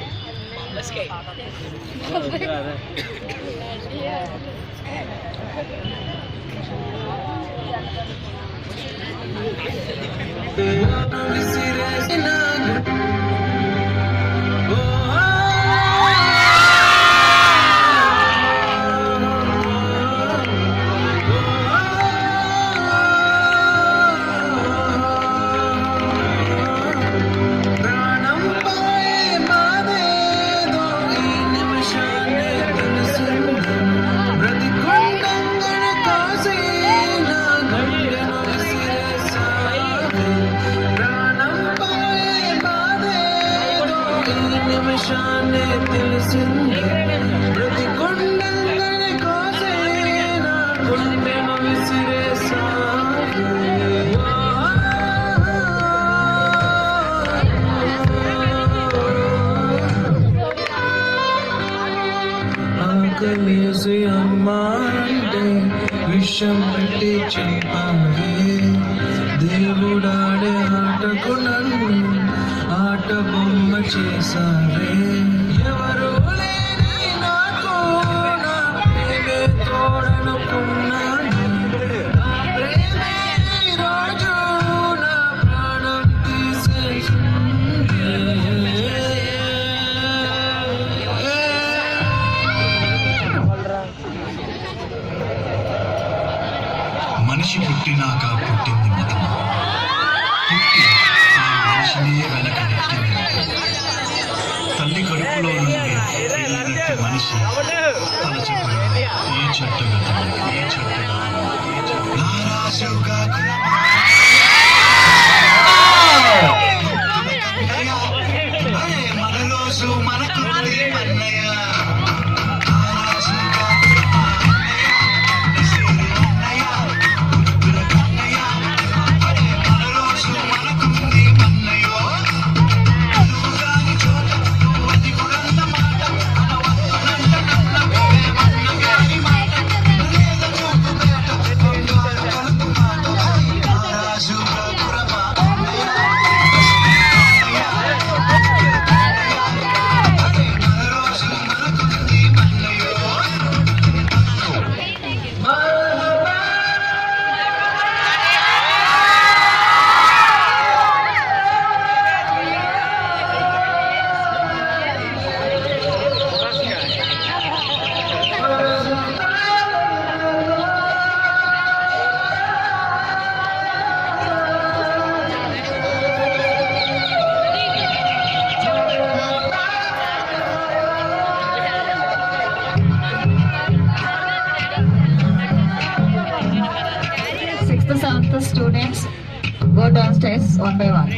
విషం పెట్టి చెప్పావే దేవుడాడే ఆటకు నన్ను ఆట బొమ్మ చేసావే. ఎవరు లేని నాకు నా ప్రేమే తోడనుకున్నాను, నా ప్రేమే ఈరోజు నా ప్రాణం తీసేసింది. మనిషి పుట్టినాక పుట్టింది మతం, పుట్టి ఆ మనిషిని వెనక నెట్టింది మతం. తల్లి కడుపులో నుండి ఎదిగే మనిషి తలచిపోయిన ఏ చెట్టు ఏ చెట్టు నారాజుగా మన రోజు మనకు అన్నయ్య. Students go downstairs one by one.